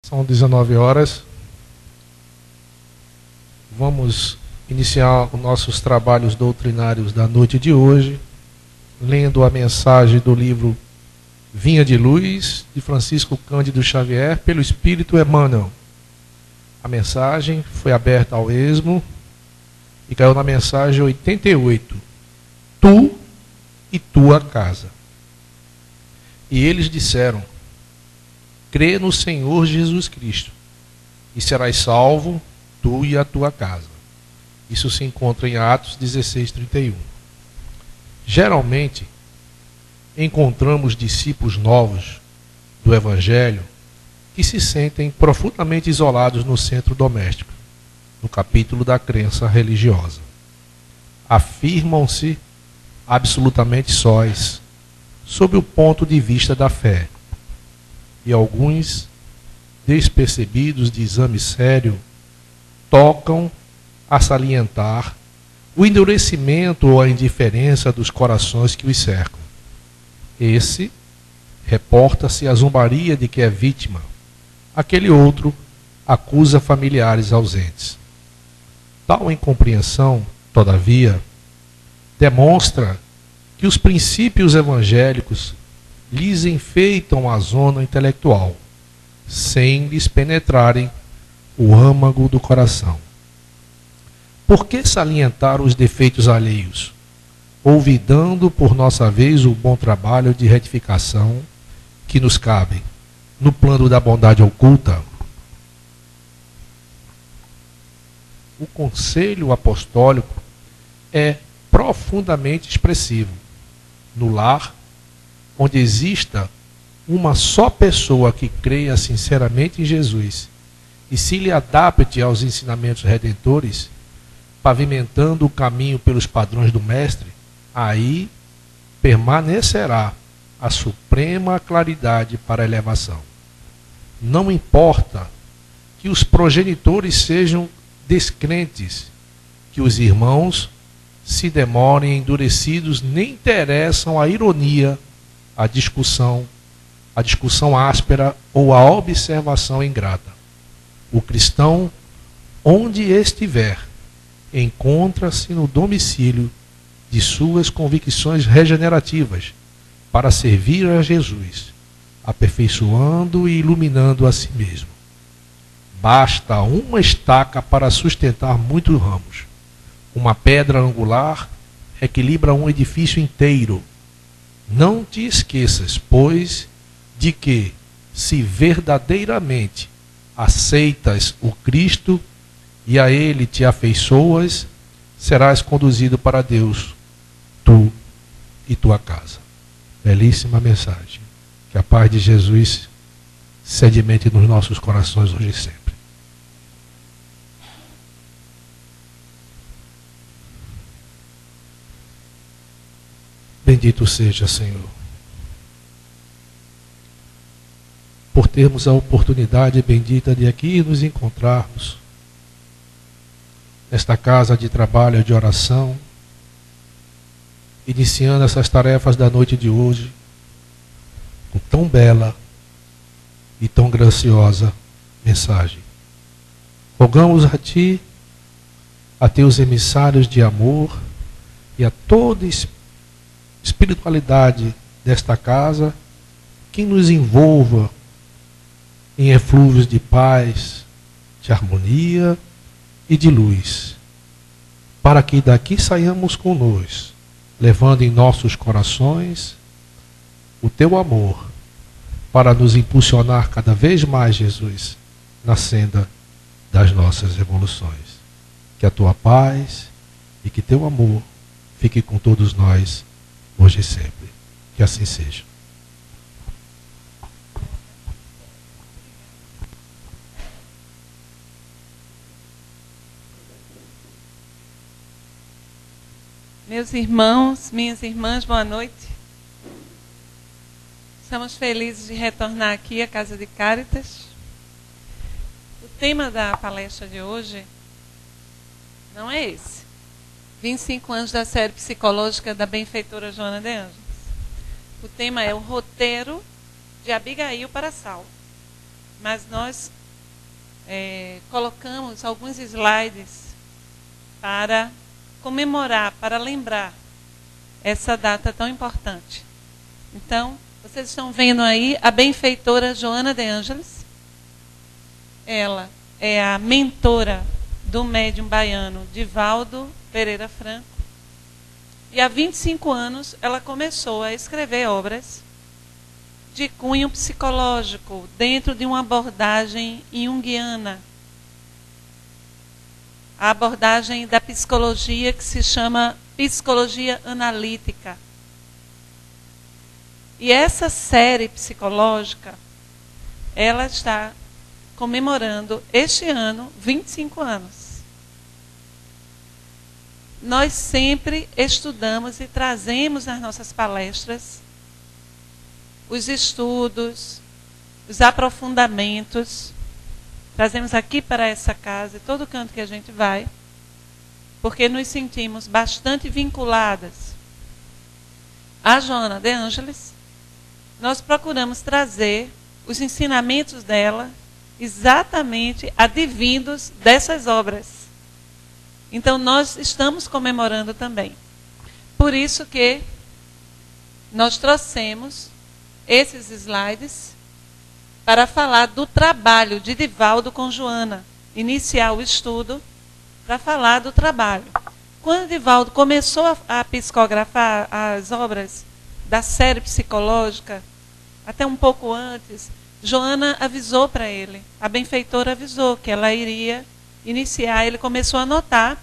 São 19 horas. Vamos iniciar os nossos trabalhos doutrinários da noite de hoje, lendo a mensagem do livro Vinha de Luz, de Francisco Cândido Xavier, pelo Espírito Emmanuel. A mensagem foi aberta ao esmo e caiu na mensagem 88. Tu e tua casa. E eles disseram: crê no Senhor Jesus Cristo, e serás salvo, tu e a tua casa. Isso se encontra em Atos 16:31. Geralmente, encontramos discípulos novos do Evangelho que se sentem profundamente isolados no centro doméstico, no capítulo da crença religiosa. Afirmam-se absolutamente sós, sob o ponto de vista da fé. E alguns, despercebidos de exame sério, tocam a salientar o endurecimento ou a indiferença dos corações que os cercam. Esse reporta-se a zombaria de que é vítima. Aquele outro acusa familiares ausentes. Tal incompreensão, todavia, demonstra que os princípios evangélicos lhes enfeitam a zona intelectual, sem lhes penetrarem o âmago do coração. Por que salientar os defeitos alheios, olvidando por nossa vez o bom trabalho de retificação que nos cabe no plano da bondade oculta? O conselho apostólico é profundamente expressivo. No lar, onde exista uma só pessoa que creia sinceramente em Jesus e se lhe adapte aos ensinamentos redentores, pavimentando o caminho pelos padrões do Mestre, aí permanecerá a suprema claridade para a elevação. Não importa que os progenitores sejam descrentes, que os irmãos se demorem endurecidos, nem interessam a ironia, a discussão áspera ou a observação ingrata. O cristão, onde estiver, encontra-se no domicílio de suas convicções regenerativas para servir a Jesus, aperfeiçoando e iluminando a si mesmo. Basta uma estaca para sustentar muitos ramos. Uma pedra angular equilibra um edifício inteiro. Não te esqueças, pois, de que, se verdadeiramente aceitas o Cristo e a Ele te afeiçoas, serás conduzido para Deus, tu e tua casa. Belíssima mensagem. Que a paz de Jesus sedimente nos nossos corações hoje e sempre. Bendito seja, Senhor, por termos a oportunidade bendita de aqui nos encontrarmos nesta casa de trabalho e de oração, iniciando essas tarefas da noite de hoje com tão bela e tão graciosa mensagem. Rogamos a Ti, a Teus emissários de amor e a toda espiritualidade desta casa, que nos envolva em eflúvios de paz, de harmonia e de luz, para que daqui saiamos conosco, levando em nossos corações o Teu amor, para nos impulsionar cada vez mais, Jesus, na senda das nossas evoluções. Que a Tua paz e que Teu amor fique com todos nós, hoje e sempre. Que assim seja. Meus irmãos, minhas irmãs, boa noite. Estamos felizes de retornar aqui à Casa de Cáritas. O tema da palestra de hoje não é esse. 25 anos da série psicológica da benfeitora Joana de Ângeles. O tema é o roteiro de Abigail para Saulo. mas nós colocamos alguns slides para comemorar, para lembrar essa data tão importante. Então, vocês estão vendo aí a benfeitora Joana de Ângeles. Ela é a mentora do médium baiano Divaldo Pereira Franco. E há 25 anos ela começou a escrever obras de cunho psicológico, dentro de uma abordagem junguiana. A abordagem da psicologia que se chama psicologia analítica. E essa série psicológica, ela está comemorando este ano 25 anos. Nós sempre estudamos e trazemos nas nossas palestras os estudos, os aprofundamentos, trazemos aqui para essa casa, todo canto que a gente vai, porque nos sentimos bastante vinculadas a Joana de Ângeles. Nós procuramos trazer os ensinamentos dela exatamente advindos dessas obras. Então, nós estamos comemorando também. Por isso que nós trouxemos esses slides para falar do trabalho de Divaldo com Joana, iniciar o estudo para falar do trabalho. Quando Divaldo começou a psicografar as obras da série psicológica, até um pouco antes, Joana avisou para ele, a benfeitora avisou que ela iria iniciar. Ele começou a notar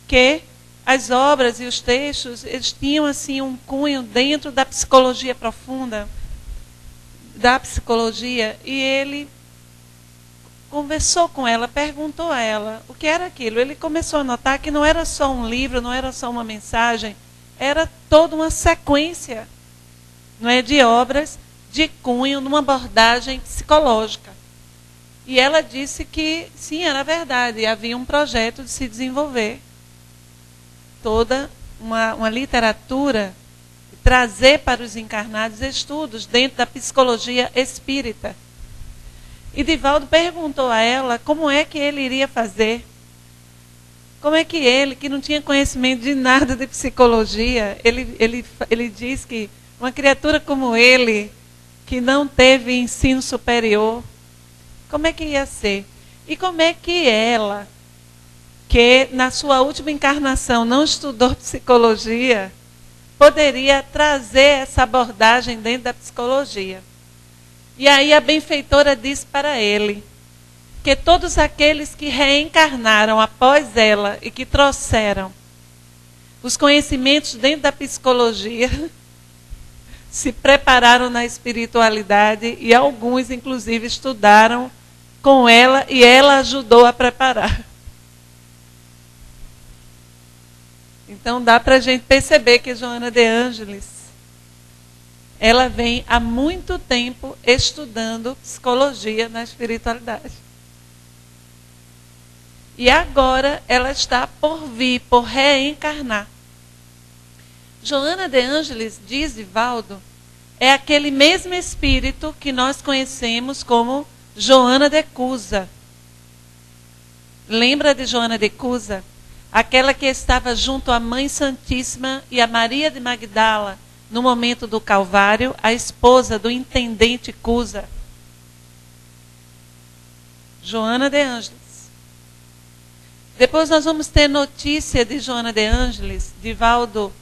que as obras e os textos, eles tinham assim um cunho dentro da psicologia profunda, da psicologia, e ele conversou com ela, perguntou a ela o que era aquilo. Ele começou a notar que não era só um livro, não era só uma mensagem, era toda uma sequência, não é, de obras de cunho, numa abordagem psicológica. E ela disse que, sim, era verdade, havia um projeto de se desenvolver toda uma literatura, trazer para os encarnados estudos dentro da psicologia espírita. E Divaldo perguntou a ela como é que ele iria fazer. Como é que ele, que não tinha conhecimento de nada de psicologia, ele diz que uma criatura como ele, que não teve ensino superior, como é que ia ser? E como é que ela, que na sua última encarnação não estudou psicologia, poderia trazer essa abordagem dentro da psicologia? E aí a benfeitora disse para ele que todos aqueles que reencarnaram após ela e que trouxeram os conhecimentos dentro da psicologia se prepararam na espiritualidade, e alguns, inclusive, estudaram com ela e ela ajudou a preparar. Então, dá para a gente perceber que Joana de Ângeles, ela vem há muito tempo estudando psicologia na espiritualidade. E agora ela está por vir, por reencarnar. Joana de Ângeles, diz Divaldo, é aquele mesmo espírito que nós conhecemos como Joana de Cusa. Lembra de Joana de Cusa? Aquela que estava junto à Mãe Santíssima e a Maria de Magdala no momento do Calvário, a esposa do intendente Cusa. Joana de Ângeles. Depois nós vamos ter notícia de Joana de Ângeles. Divaldo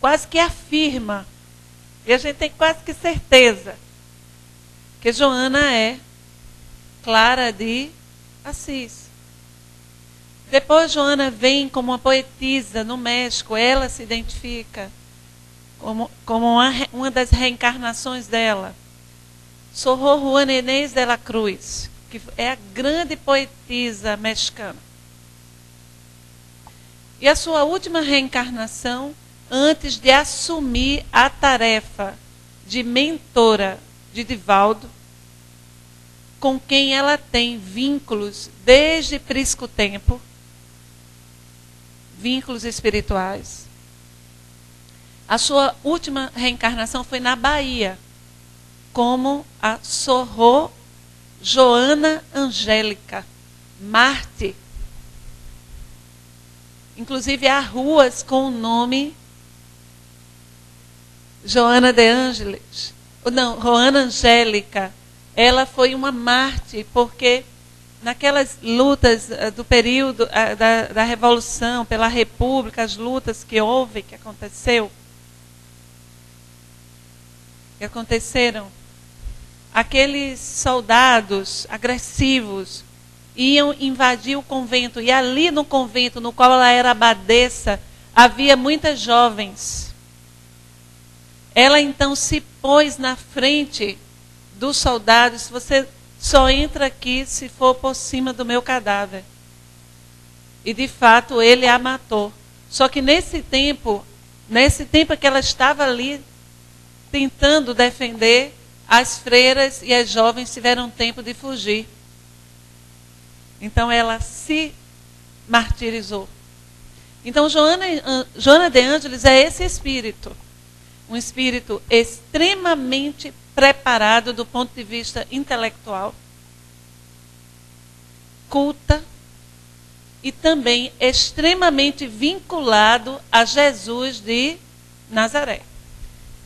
quase que afirma, e a gente tem quase que certeza, que Joana é Clara de Assis. Depois Joana vem como uma poetisa no México, ela se identifica como uma das reencarnações dela. Sor Juana Inés de la Cruz, que é a grande poetisa mexicana. E a sua última reencarnação, antes de assumir a tarefa de mentora de Divaldo, com quem ela tem vínculos desde prisco tempo, vínculos espirituais. A sua última reencarnação foi na Bahia, como a Sorro Joana Angélica, Marte. Inclusive há ruas com o nome Joana de Ângeles. Não, Joana Angélica. Ela foi uma Marte, porque naquelas lutas do período da Revolução, pela República, as lutas que houve, que aconteceram, aqueles soldados agressivos iam invadir o convento, e ali no convento, no qual ela era abadesa, havia muitas jovens. Ela então se pôs na frente dos soldados: você só entra aqui se for por cima do meu cadáver. E de fato ele a matou. Só que nesse tempo que ela estava ali tentando defender, as freiras e as jovens tiveram tempo de fugir. Então ela se martirizou. Então Joana de Ângeles é esse espírito. Um espírito extremamente preparado do ponto de vista intelectual, culta e também extremamente vinculado a Jesus de Nazaré.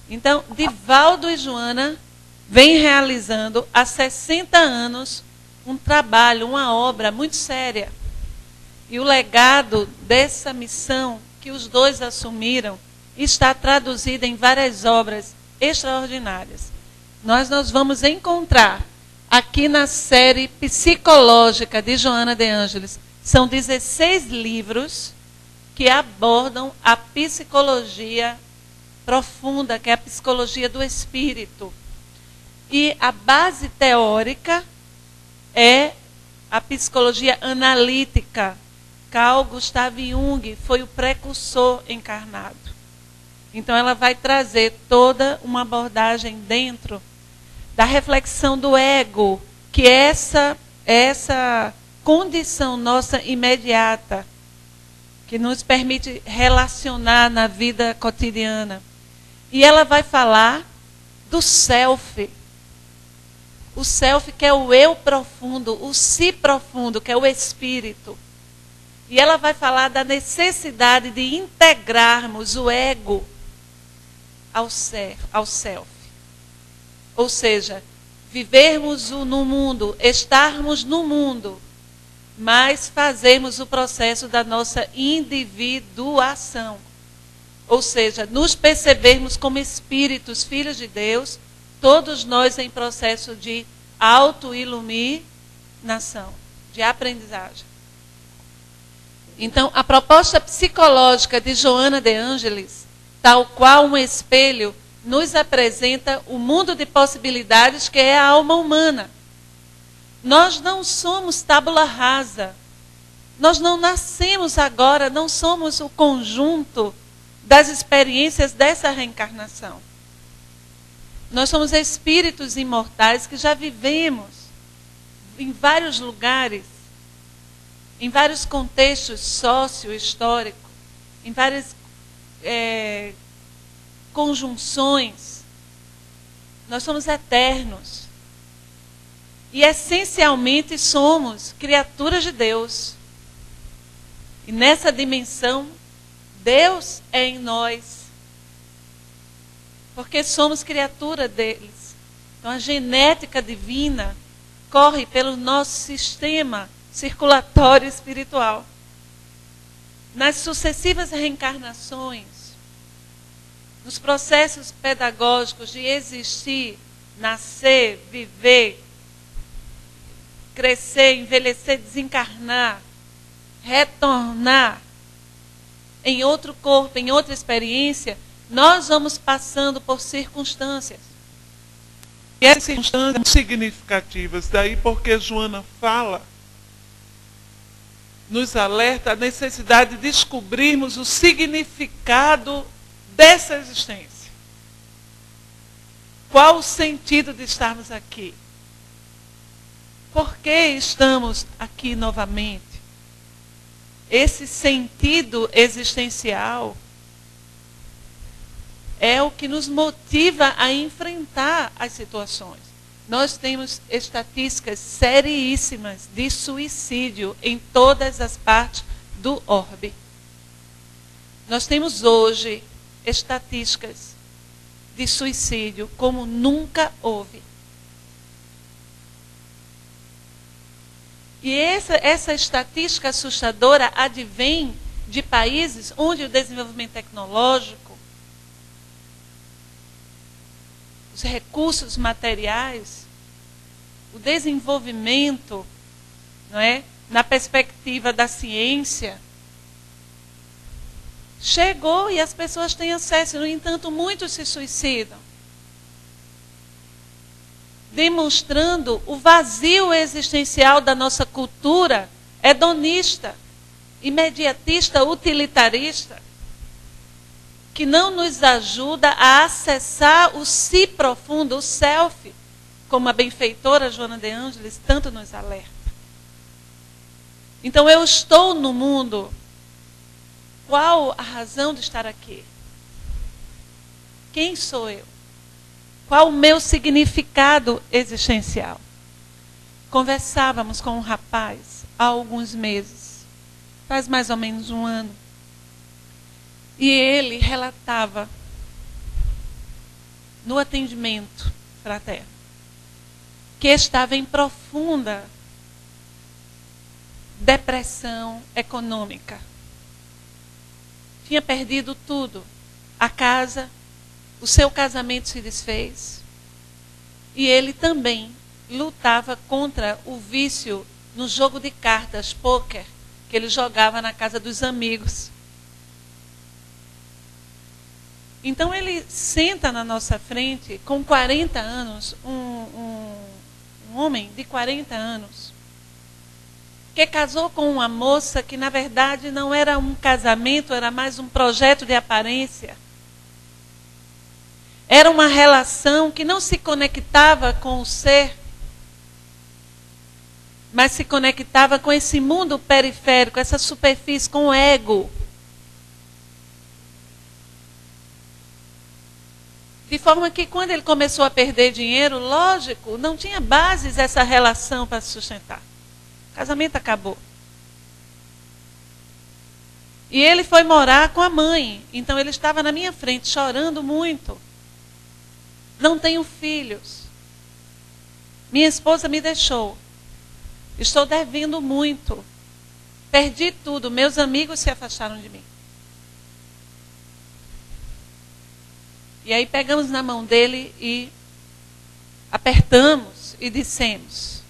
Então, Divaldo e Joana vêm realizando há 60 anos um trabalho, uma obra muito séria. E o legado dessa missão que os dois assumiram está traduzido em várias obras extraordinárias. Nós vamos encontrar aqui na série psicológica de Joana de Ângeles, são 16 livros que abordam a psicologia profunda, que é a psicologia do espírito. E a base teórica é a psicologia analítica. Carl Gustav Jung foi o precursor encarnado. Então ela vai trazer toda uma abordagem dentro da reflexão do ego, que é essa condição nossa imediata, que nos permite relacionar na vida cotidiana. E ela vai falar do self. O self, que é o eu profundo, o si profundo, que é o espírito. E ela vai falar da necessidade de integrarmos o ego ao self. Ou seja, vivermos no mundo, estarmos no mundo, mas fazermos o processo da nossa individuação. Ou seja, nos percebermos como espíritos, filhos de Deus, todos nós em processo de autoiluminação, de aprendizagem. Então, a proposta psicológica de Joana de Ângeles, tal qual um espelho, nos apresenta o mundo de possibilidades que é a alma humana. Nós não somos tábula rasa. Nós não nascemos agora, não somos o conjunto das experiências dessa reencarnação. Nós somos espíritos imortais que já vivemos em vários lugares, em vários contextos socio-históricos, em várias conjunções. Nós somos eternos. E essencialmente somos criaturas de Deus. E nessa dimensão, Deus é em nós. Porque somos criatura deles. Então a genética divina corre pelo nosso sistema circulatório espiritual. Nas sucessivas reencarnações, nos processos pedagógicos de existir, nascer, viver, crescer, envelhecer, desencarnar, retornar em outro corpo, em outra experiência, nós vamos passando por circunstâncias. E essas circunstâncias são significativas, daí porque Joana fala, nos alerta a necessidade de descobrirmos o significado dessa existência. Qual o sentido de estarmos aqui? Por que estamos aqui novamente? Esse sentido existencial é o que nos motiva a enfrentar as situações. nós temos estatísticas seríssimas de suicídio em todas as partes do orbe. Nós temos hoje estatísticas de suicídio como nunca houve. E essa estatística assustadora advém de países onde o desenvolvimento tecnológico, os recursos materiais, o desenvolvimento, não é, na perspectiva da ciência, chegou e as pessoas têm acesso. No entanto, muitos se suicidam, demonstrando o vazio existencial da nossa cultura hedonista, imediatista, utilitarista, que não nos ajuda a acessar o si profundo, o self, como a benfeitora Joana de Ângeles tanto nos alerta. Então, eu estou no mundo. Qual a razão de estar aqui? Quem sou eu? Qual o meu significado existencial? Conversávamos com um rapaz há alguns meses, faz mais ou menos um ano, e ele relatava no atendimento fraterno que estava em profunda depressão econômica. Tinha perdido tudo, a casa, o seu casamento se desfez. E ele também lutava contra o vício no jogo de cartas, pôquer, que ele jogava na casa dos amigos. Então ele senta na nossa frente, com 40 anos, um homem de 40 anos, que casou com uma moça que, na verdade, não era um casamento, era mais um projeto de aparência. Era uma relação que não se conectava com o ser, mas se conectava com esse mundo periférico, essa superfície, com o ego. De forma que, quando ele começou a perder dinheiro, lógico, não tinha bases essa relação para se sustentar. O casamento acabou. E ele foi morar com a mãe. Então ele estava na minha frente, chorando muito. Não tenho filhos. Minha esposa me deixou. Estou devendo muito. Perdi tudo. Meus amigos se afastaram de mim. E aí pegamos na mão dele e apertamos e dissemos: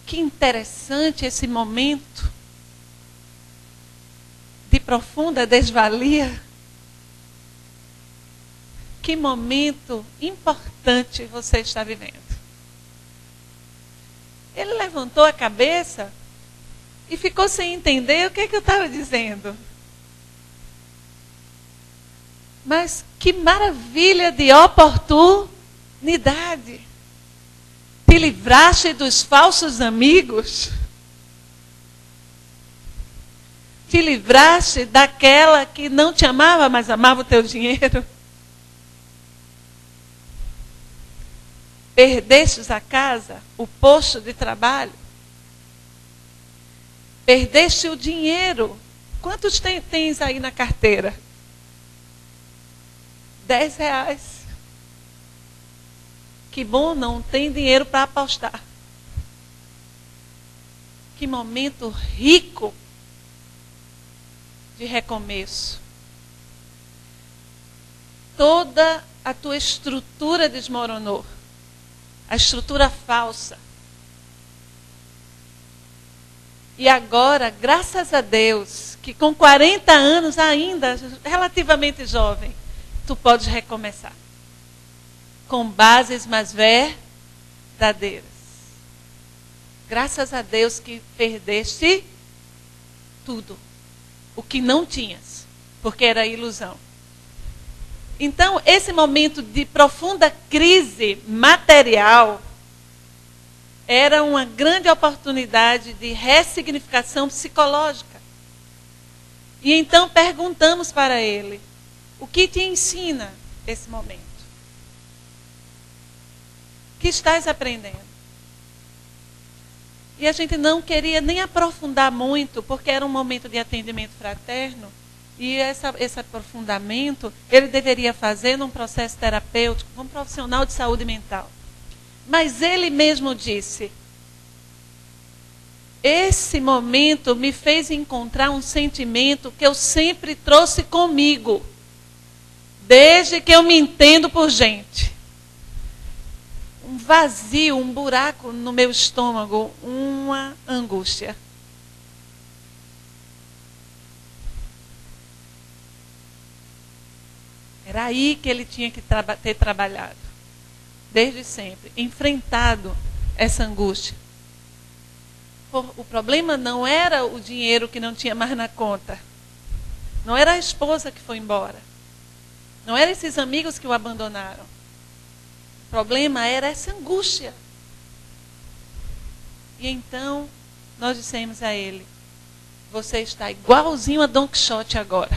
que interessante esse momento de profunda desvalia. Que momento importante você está vivendo. Ele levantou a cabeça e ficou sem entender o que eu estava dizendo. Mas que maravilha de oportunidade. Te livraste dos falsos amigos. Te livraste daquela que não te amava, mas amava o teu dinheiro. Perdestes a casa, o posto de trabalho. Perdeste o dinheiro. Quantos tens aí na carteira? R$10. Que bom, não tem dinheiro para apostar. Que momento rico de recomeço. Toda a tua estrutura desmoronou. A estrutura falsa. E agora, graças a Deus, que com 40 anos ainda, relativamente jovem, tu podes recomeçar. Com bases mais verdadeiras. Graças a Deus que perdeste tudo. O que não tinhas, porque era ilusão. Então, esse momento de profunda crise material era uma grande oportunidade de ressignificação psicológica. E então perguntamos para ele: o que te ensina esse momento? Que estás aprendendo? E a gente não queria nem aprofundar muito, porque era um momento de atendimento fraterno, e esse aprofundamento ele deveria fazer num processo terapêutico, com um profissional de saúde mental. Mas ele mesmo disse, esse momento me fez encontrar um sentimento que eu sempre trouxe comigo, desde que eu me entendo por gente. Um vazio, um buraco no meu estômago, uma angústia. Era aí que ele tinha que ter trabalhado, desde sempre, enfrentado essa angústia. O problema não era o dinheiro que não tinha mais na conta, não era a esposa que foi embora, não eram esses amigos que o abandonaram. O problema era essa angústia. E então, nós dissemos a ele, você está igualzinho a Don Quixote agora.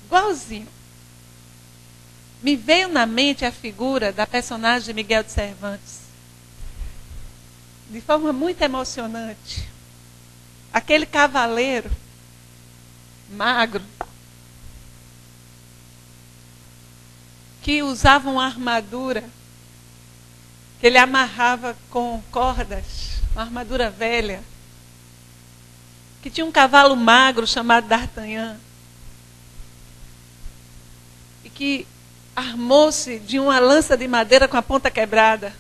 Igualzinho. Me veio na mente a figura da personagem de Miguel de Cervantes. De forma muito emocionante. Aquele cavaleiro magro, que usava uma armadura, que ele amarrava com cordas, uma armadura velha, que tinha um cavalo magro chamado D'Artagnan, e que armou-se de uma lança de madeira com a ponta quebrada,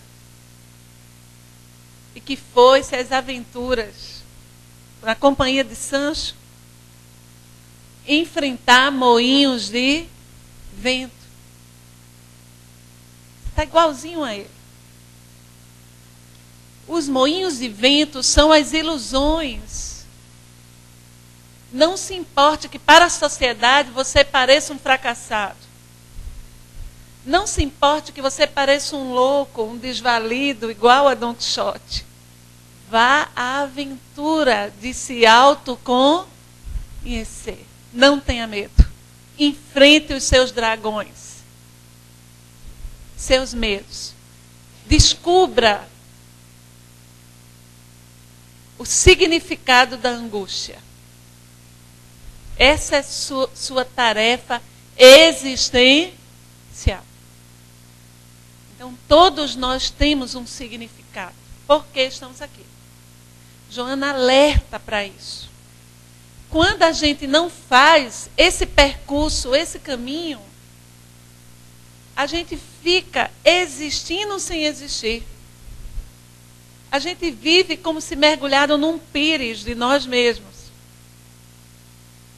e que foi-se às aventuras, na companhia de Sancho, enfrentar moinhos de vento. Está igualzinho a ele. Os moinhos de vento são as ilusões. Não se importe que para a sociedade você pareça um fracassado. Não se importe que você pareça um louco, um desvalido, igual a Don Quixote. Vá à aventura de se autoconhecer. Não tenha medo. Enfrente os seus dragões. Seus medos. Descubra o significado da angústia. Essa é sua tarefa existencial. Então, todos nós temos um significado. Por que estamos aqui? Joana alerta para isso. Quando a gente não faz esse percurso, esse caminho, a gente fica existindo sem existir. A gente vive como se mergulhado num pires de nós mesmos.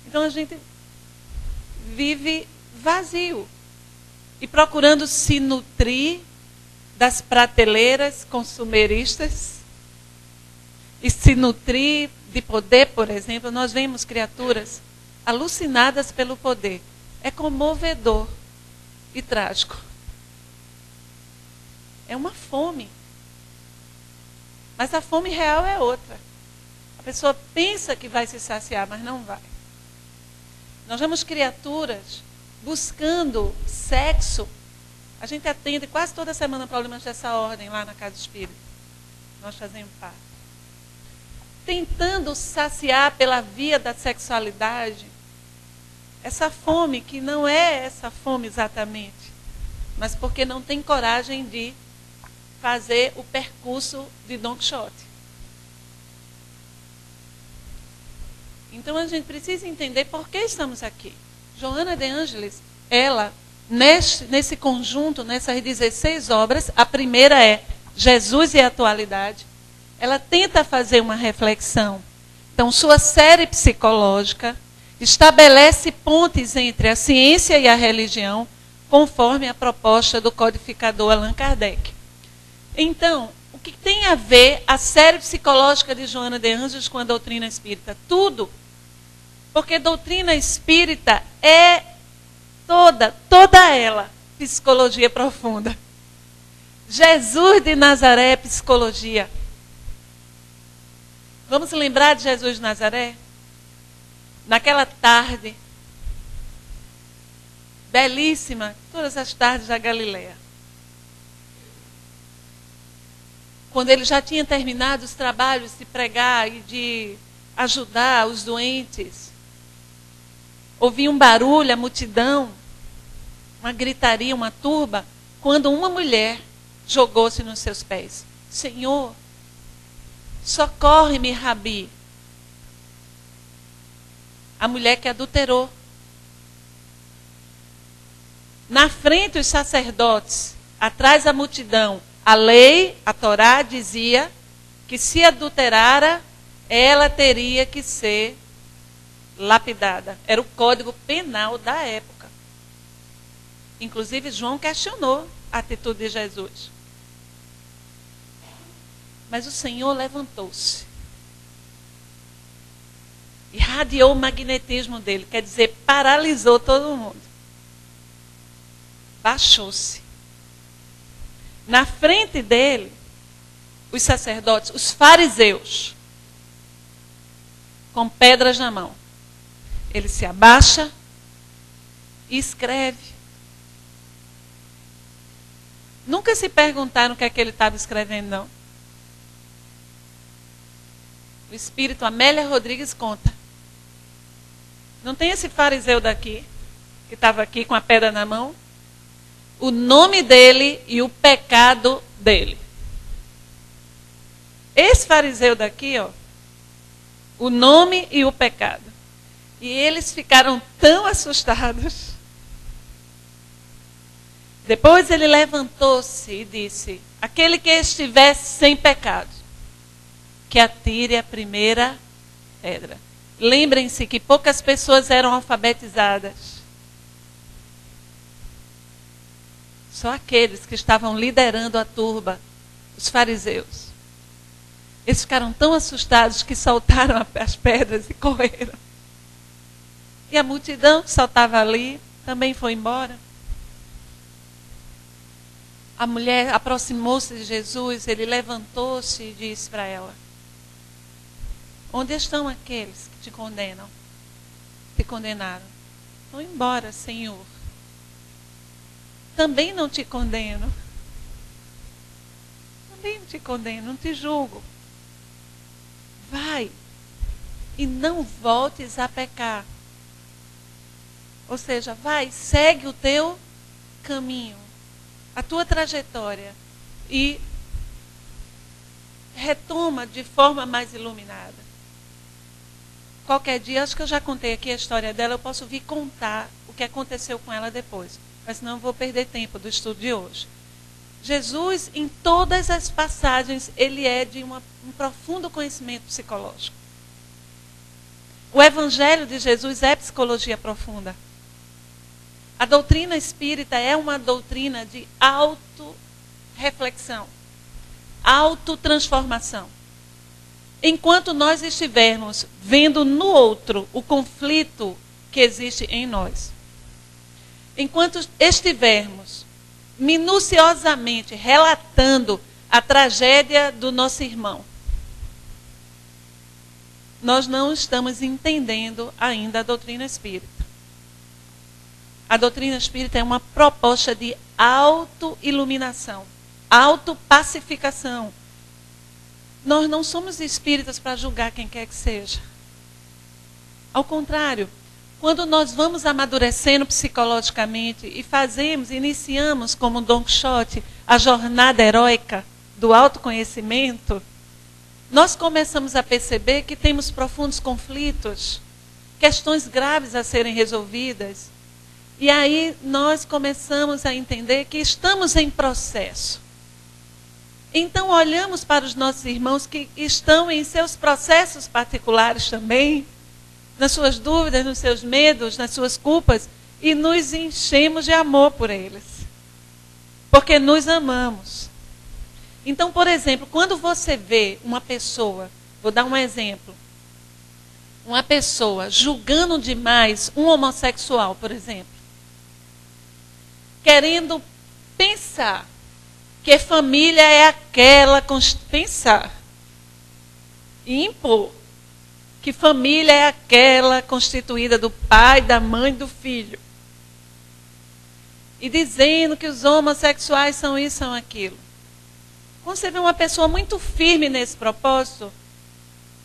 Então a gente vive vazio e procurando se nutrir das prateleiras consumeristas e se nutrir de poder, por exemplo. Nós vemos criaturas alucinadas pelo poder. É comovedor e trágico. É uma fome. Mas a fome real é outra. A pessoa pensa que vai se saciar, mas não vai. Nós vemos criaturas buscando sexo. A gente atende quase toda semana problemas dessa ordem lá na Casa Espírita. Nós fazemos parte. Tentando saciar pela via da sexualidade essa fome, que não é essa fome exatamente, mas porque não tem coragem de fazer o percurso de Don Quixote. Então a gente precisa entender por que estamos aqui. Joana de Ângeles, ela, nesse conjunto, nessas 16 obras, a primeira é Jesus e a Atualidade, ela tenta fazer uma reflexão. Então, sua série psicológica estabelece pontes entre a ciência e a religião, conforme a proposta do codificador Allan Kardec. Então, o que tem a ver a série psicológica de Joana de Ângeles com a doutrina espírita? Tudo. Porque a doutrina espírita é toda ela, psicologia profunda. Jesus de Nazaré, psicologia. Vamos lembrar de Jesus de Nazaré? Naquela tarde, belíssima, todas as tardes da Galileia. quando ele já tinha terminado os trabalhos de pregar e de ajudar os doentes, ouvia um barulho, a multidão, uma gritaria, uma turba, quando uma mulher jogou-se nos seus pés. Senhor, socorre-me, Rabi. A mulher que adulterou. Na frente os sacerdotes, atrás a multidão. A lei, a Torá, dizia que se adulterara, ela teria que ser lapidada. Era o código penal da época. Inclusive, João questionou a atitude de Jesus. Mas o Senhor levantou-se. Irradiou o magnetismo dele. Quer dizer, paralisou todo mundo. Baixou-se. Na frente dele, os sacerdotes, os fariseus, com pedras na mão. Ele se abaixa e escreve. Nunca se perguntaram o que é que ele estava escrevendo, não. O espírito Amélia Rodrigues conta. Não tem esse fariseu daqui, que estava aqui com a pedra na mão? O nome dele e o pecado dele. Esse fariseu daqui, ó, o nome e o pecado. E eles ficaram tão assustados. Depois ele levantou-se e disse: aquele que estiver sem pecado, que atire a primeira pedra. Lembrem-se que poucas pessoas eram alfabetizadas. Só aqueles que estavam liderando a turba, os fariseus. Eles ficaram tão assustados que soltaram as pedras e correram. E a multidão que saltava ali também foi embora. A mulher aproximou-se de Jesus, ele levantou-se e disse para ela: onde estão aqueles que te condenam? Te condenaram. Vão embora, Senhor. Também não te condeno. Também não te condeno, não te julgo. Vai e não voltes a pecar. Ou seja, vai, segue o teu caminho, a tua trajetória e retoma de forma mais iluminada. Qualquer dia, acho que eu já contei aqui a história dela, eu posso vir contar o que aconteceu com ela depois. Mas senão eu vou perder tempo do estudo de hoje. Jesus, em todas as passagens, ele é de um profundo conhecimento psicológico. O evangelho de Jesus é psicologia profunda. A doutrina espírita é uma doutrina de auto-reflexão, autotransformação. Enquanto nós estivermos vendo no outro o conflito que existe em nós, enquanto estivermos minuciosamente relatando a tragédia do nosso irmão, nós não estamos entendendo ainda a doutrina espírita. A doutrina espírita é uma proposta de auto-iluminação, auto-pacificação. Nós não somos espíritas para julgar quem quer que seja. Ao contrário, quando nós vamos amadurecendo psicologicamente e iniciamos como Dom Quixote a jornada heróica do autoconhecimento, nós começamos a perceber que temos profundos conflitos, questões graves a serem resolvidas. E aí nós começamos a entender que estamos em processo. Então olhamos para os nossos irmãos que estão em seus processos particulares também, nas suas dúvidas, nos seus medos, nas suas culpas, e nos enchemos de amor por eles. Porque nos amamos. Então, por exemplo, quando você vê uma pessoa, vou dar um exemplo, uma pessoa julgando demais um homossexual, por exemplo, querendo pensar que família é aquela, pensar e impor que família é aquela constituída do pai, da mãe e do filho. E dizendo que os homossexuais são isso, são aquilo. Quando você vê uma pessoa muito firme nesse propósito,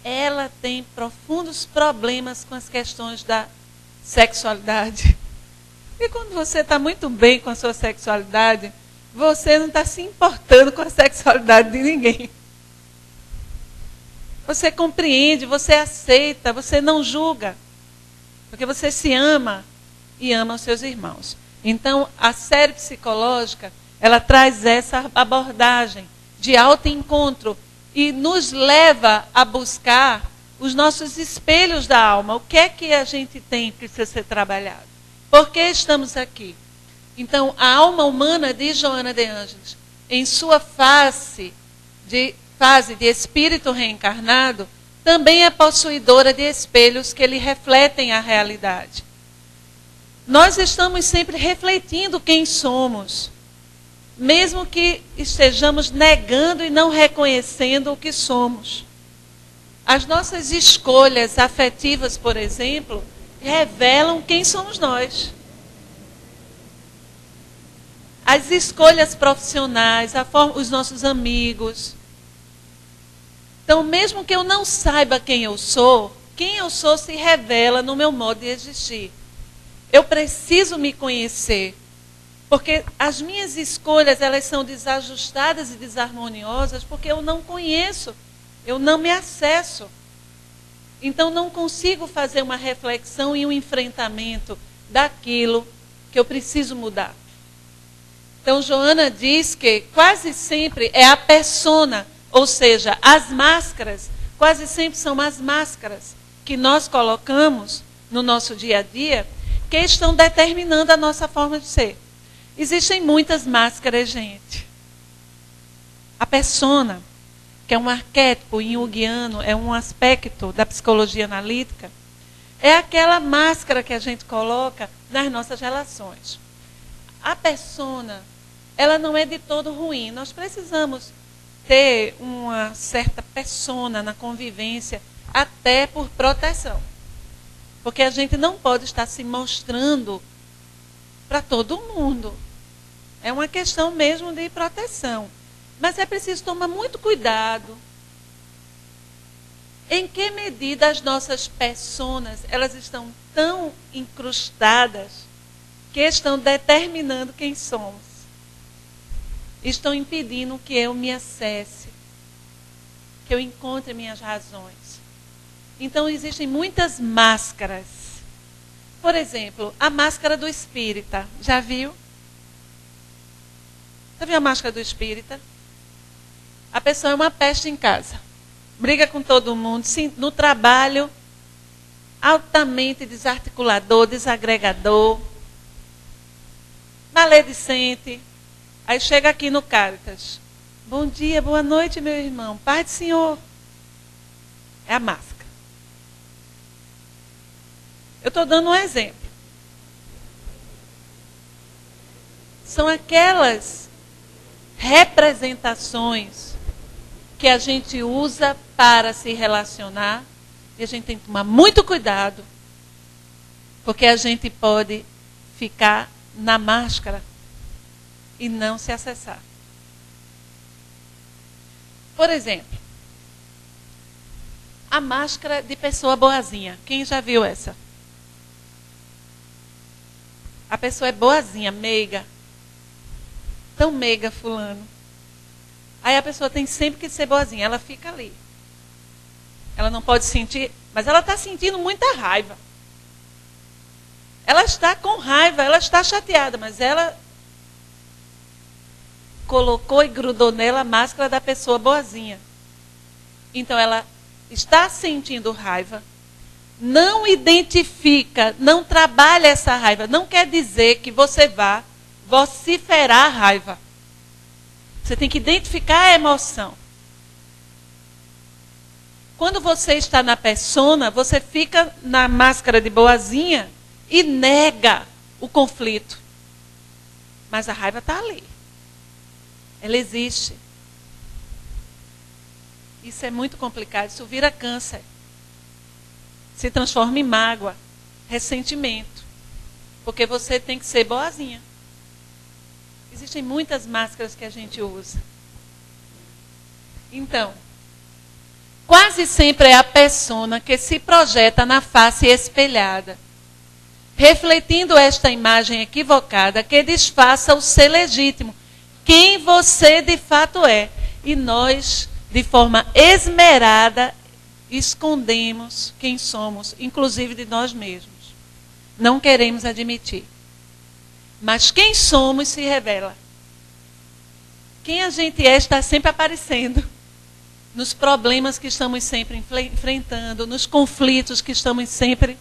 ela tem profundos problemas com as questões da sexualidade. E quando você está muito bem com a sua sexualidade, você não está se importando com a sexualidade de ninguém. Você compreende, você aceita, você não julga. Porque você se ama e ama os seus irmãos. Então, a série psicológica, ela traz essa abordagem de autoencontro e nos leva a buscar os nossos espelhos da alma. O que é que a gente tem que precisa ser trabalhado? Por que estamos aqui? Então, a alma humana, diz Joana de Ângeles, em sua fase de espírito reencarnado, também é possuidora de espelhos que lhe refletem a realidade. Nós estamos sempre refletindo quem somos, mesmo que estejamos negando e não reconhecendo o que somos. As nossas escolhas afetivas, por exemplo, revelam quem somos nós. As escolhas profissionais, os nossos amigos. Então, mesmo que eu não saiba quem eu sou se revela no meu modo de existir. Eu preciso me conhecer. Porque as minhas escolhas, elas são desajustadas e desarmoniosas porque eu não conheço, eu não me acesso. Então não consigo fazer uma reflexão e um enfrentamento daquilo que eu preciso mudar. Então Joana diz que quase sempre é a persona, ou seja, as máscaras, quase sempre são as máscaras que nós colocamos no nosso dia a dia que estão determinando a nossa forma de ser. Existem muitas máscaras, gente. A persona, que é um arquétipo junguiano, é um aspecto da psicologia analítica, é aquela máscara que a gente coloca nas nossas relações. A persona, ela não é de todo ruim. Nós precisamos ter uma certa persona na convivência, até por proteção. Porque a gente não pode estar se mostrando para todo mundo. É uma questão mesmo de proteção. Mas é preciso tomar muito cuidado. Em que medida as nossas personas, elas estão tão incrustadas que estão determinando quem somos. Estão impedindo que eu me acesse, que eu encontre minhas razões. Então existem muitas máscaras. Por exemplo, a máscara do espírita. Já viu? Já viu a máscara do espírita? A pessoa é uma peste em casa. Briga com todo mundo. No trabalho, altamente desarticulador, desagregador, maledicente. Aí chega aqui no Cáritas. Bom dia, boa noite, meu irmão. Paz do Senhor. É a máscara. Eu estou dando um exemplo. São aquelas representações que a gente usa para se relacionar e a gente tem que tomar muito cuidado, porque a gente pode ficar na máscara e não se acessar. Por exemplo, a máscara de pessoa boazinha. Quem já viu essa? A pessoa é boazinha, meiga. Tão meiga, fulano. Aí a pessoa tem sempre que ser boazinha. Ela fica ali. Ela não pode sentir, mas ela está sentindo muita raiva. Ela está com raiva, ela está chateada, mas ela colocou e grudou nela a máscara da pessoa boazinha. Então ela está sentindo raiva, não identifica, não trabalha essa raiva. Não quer dizer que você vá vociferar a raiva. Você tem que identificar a emoção. Quando você está na persona, você fica na máscara de boazinha e nega o conflito. Mas a raiva está ali. Ela existe. Isso é muito complicado. Isso vira câncer. Se transforma em mágoa, ressentimento. Porque você tem que ser boazinha. Existem muitas máscaras que a gente usa. Então, quase sempre é a persona que se projeta na face espelhada, refletindo esta imagem equivocada que disfarça o ser legítimo, quem você de fato é. E nós, de forma esmerada, escondemos quem somos, inclusive de nós mesmos. Não queremos admitir. Mas quem somos se revela. Quem a gente é está sempre aparecendo. Nos problemas que estamos sempre enfrentando, nos conflitos que estamos sempre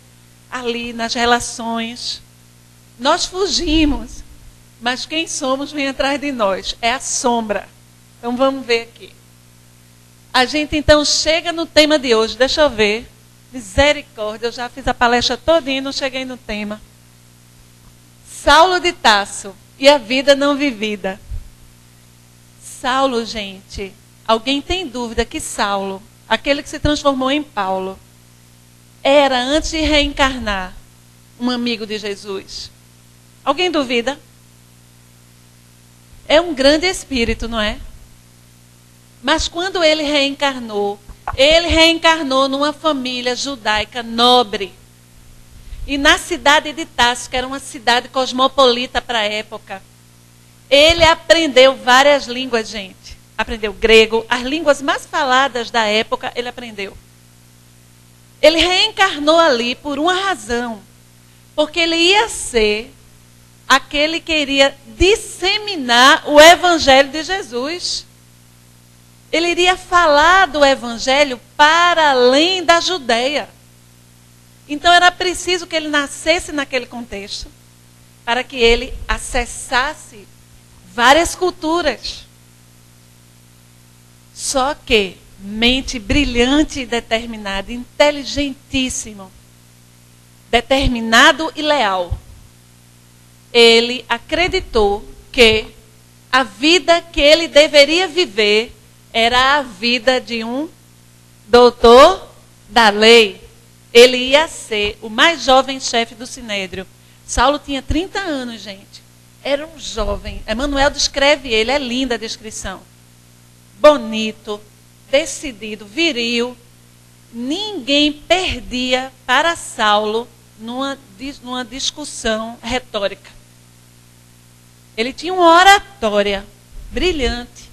ali, nas relações. Nós fugimos, mas quem somos vem atrás de nós. É a sombra. Então vamos ver aqui. A gente então chega no tema de hoje. Deixa eu ver. Misericórdia, eu já fiz a palestra todinha e não cheguei no tema. Saulo de Tarso e a vida não vivida. Saulo, gente, alguém tem dúvida que Saulo, aquele que se transformou em Paulo, era, antes de reencarnar, um amigo de Jesus? Alguém duvida? É um grande espírito, não é? Mas quando ele reencarnou numa família judaica nobre. E na cidade de Tarso, que era uma cidade cosmopolita para a época, ele aprendeu várias línguas, gente. Aprendeu grego, as línguas mais faladas da época ele aprendeu. Ele reencarnou ali por uma razão. Porque ele ia ser aquele que iria disseminar o evangelho de Jesus. Ele iria falar do evangelho para além da Judeia. Então era preciso que ele nascesse naquele contexto para que ele acessasse várias culturas. Só que mente brilhante e determinada, inteligentíssimo, determinado e leal. Ele acreditou que a vida que ele deveria viver era a vida de um doutor da lei. Ele ia ser o mais jovem chefe do Sinédrio. Saulo tinha 30 anos, gente. Era um jovem. Emmanuel descreve ele, é linda a descrição. Bonito, decidido, viril. Ninguém perdia para Saulo numa discussão retórica. Ele tinha uma oratória brilhante.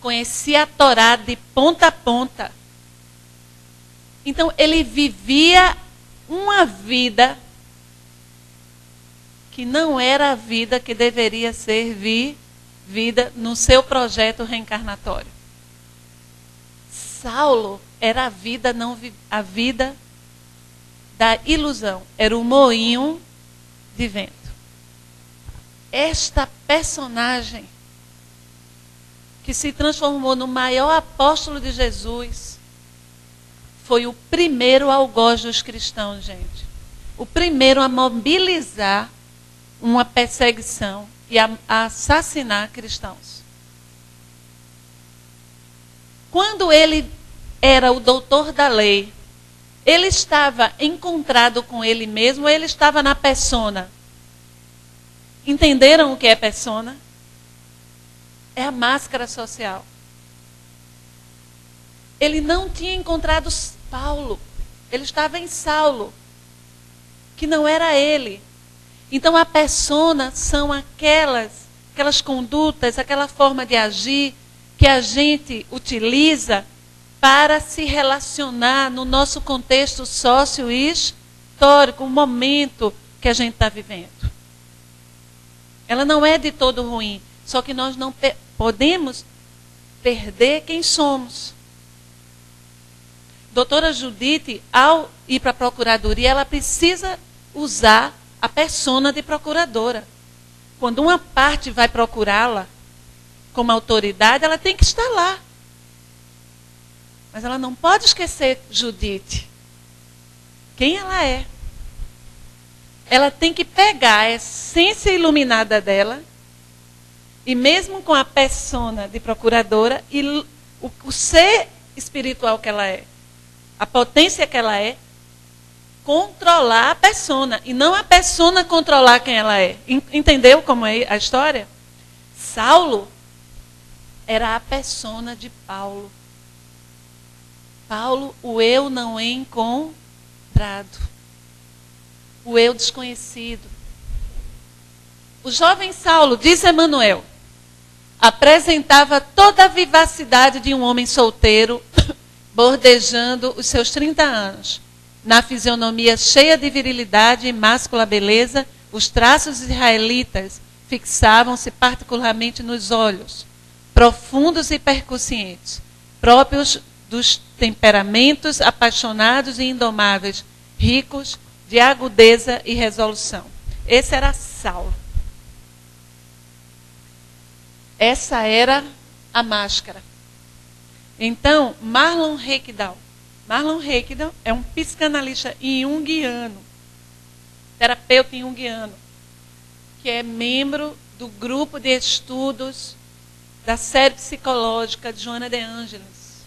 Conhecia a Torá de ponta a ponta. Então, ele vivia uma vida que não era a vida que deveria ser vivida no seu projeto reencarnatório. Saulo era a vida da ilusão. Era o moinho de vento. Esta personagem que se transformou no maior apóstolo de Jesus foi o primeiro algoz dos cristãos, gente. O primeiro a mobilizar uma perseguição e a assassinar cristãos. Quando ele era o doutor da lei, ele estava encontrado com ele mesmo ou ele estava na persona? Entenderam o que é persona? É a máscara social. Ele não tinha encontrado Paulo. Ele estava em Saulo, que não era ele. Então, a persona são aquelas condutas, aquela forma de agir que a gente utiliza para se relacionar no nosso contexto sócio-histórico, o momento que a gente está vivendo. Ela não é de todo ruim, só que nós não podemos perder quem somos. Doutora Judite, ao ir para a procuradoria, ela precisa usar a persona de procuradora. Quando uma parte vai procurá-la como autoridade, ela tem que estar lá. Mas ela não pode esquecer Judite. Quem ela é? Ela tem que pegar a essência iluminada dela, e mesmo com a persona de procuradora, e o ser espiritual que ela é, a potência que ela é, controlar a persona, e não a persona controlar quem ela é. Entendeu como é a história? Saulo era a persona de Paulo. Paulo, o eu não encontrado. O eu desconhecido. O jovem Saulo, diz Emmanuel, apresentava toda a vivacidade de um homem solteiro, bordejando os seus 30 anos. Na fisionomia cheia de virilidade e máscula beleza, os traços israelitas fixavam-se particularmente nos olhos, profundos e percussientes, próprios dos temperamentos apaixonados e indomáveis, ricos de agudeza e resolução. Esse era Saulo. Essa era a máscara. Então, Marlon Hackdahl é um psicanalista junguiano, terapeuta junguiano, que é membro do grupo de estudos da série psicológica de Joana de Ângeles.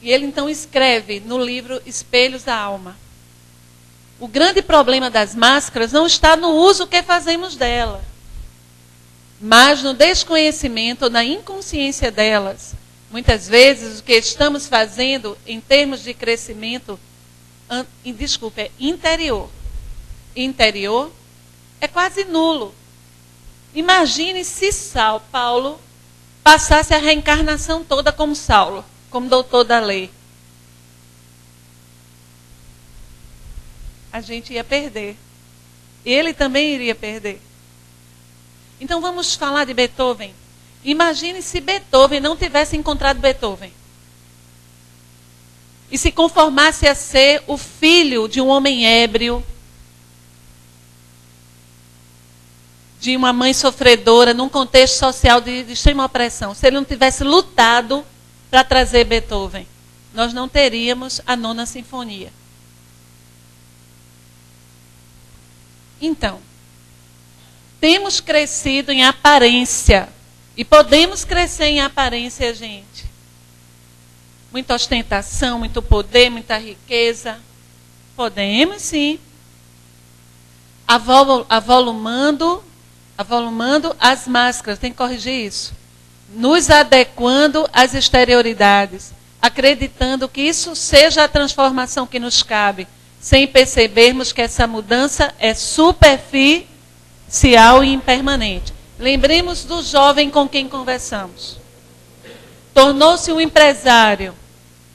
E ele então escreve no livro Espelhos da Alma. O grande problema das máscaras não está no uso que fazemos dela, mas no desconhecimento ou na inconsciência delas. Muitas vezes o que estamos fazendo em termos de crescimento, é interior. Interior é quase nulo. Imagine se Paulo passasse a reencarnação toda como Saulo, como doutor da lei. A gente ia perder. Ele também iria perder. Então vamos falar de Beethoven. Imagine se Beethoven não tivesse encontrado Beethoven. E se conformasse a ser o filho de um homem ébrio, de uma mãe sofredora, num contexto social de extrema opressão. Se ele não tivesse lutado para trazer Beethoven, nós não teríamos a 9ª Sinfonia. Então, temos crescido em aparência. E podemos crescer em aparência, gente. Muita ostentação, muito poder, muita riqueza. Podemos, sim. Avolumando as máscaras, tem que corrigir isso. Nos adequando às exterioridades. Acreditando que isso seja a transformação que nos cabe. Sem percebermos que essa mudança é superficial e impermanente. Lembremos do jovem com quem conversamos. Tornou-se um empresário,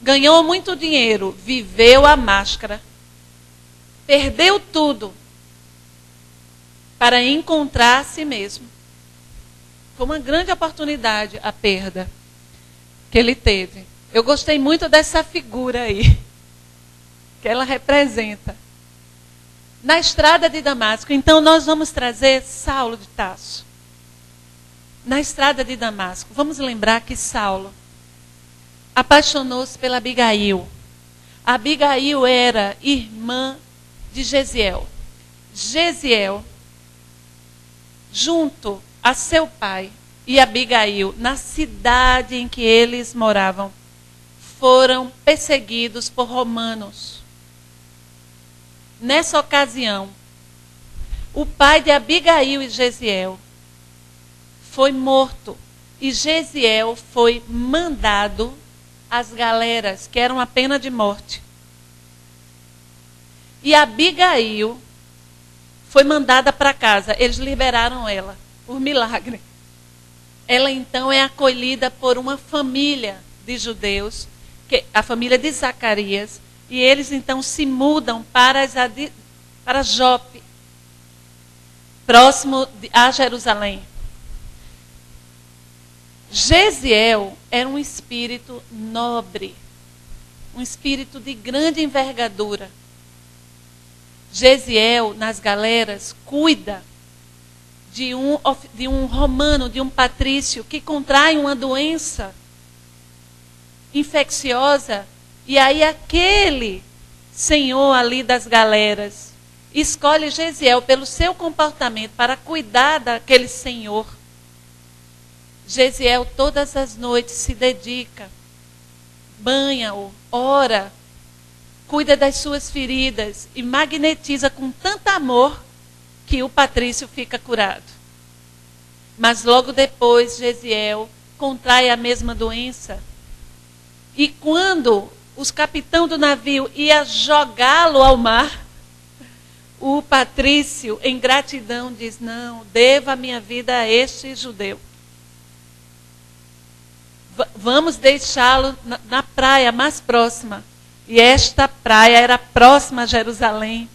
ganhou muito dinheiro, viveu a máscara, perdeu tudo para encontrar a si mesmo. Foi uma grande oportunidade a perda que ele teve. Eu gostei muito dessa figura aí, que ela representa. Na estrada de Damasco, então nós vamos trazer Saulo de Tarso. Na estrada de Damasco, vamos lembrar que Saulo apaixonou-se pela Abigail. Abigail era irmã de Gesiel. Gesiel, junto a seu pai e Abigail, na cidade em que eles moravam, foram perseguidos por romanos. Nessa ocasião, o pai de Abigail e Gesiel foi morto e Gesiel foi mandado às galeras, que eram a pena de morte. E Abigail foi mandada para casa. Eles liberaram ela, por milagre. Ela então é acolhida por uma família de judeus, a família de Zacarias, e eles então se mudam para Jope, próximo a Jerusalém. Gesiel era um espírito nobre, um espírito de grande envergadura. Gesiel, nas galeras, cuida de um romano, de um patrício, que contrai uma doença infecciosa. E aí aquele senhor ali das galeras escolhe Gesiel pelo seu comportamento para cuidar daquele senhor. Gesiel todas as noites se dedica, banha-o, ora, cuida das suas feridas e magnetiza com tanto amor que o patrício fica curado. Mas logo depois, Gesiel contrai a mesma doença. E quando os capitães do navio iam jogá-lo ao mar, o patrício, em gratidão, diz: não, devo a minha vida a este judeu. Vamos deixá-lo na praia mais próxima. E esta praia era próxima a Jerusalém.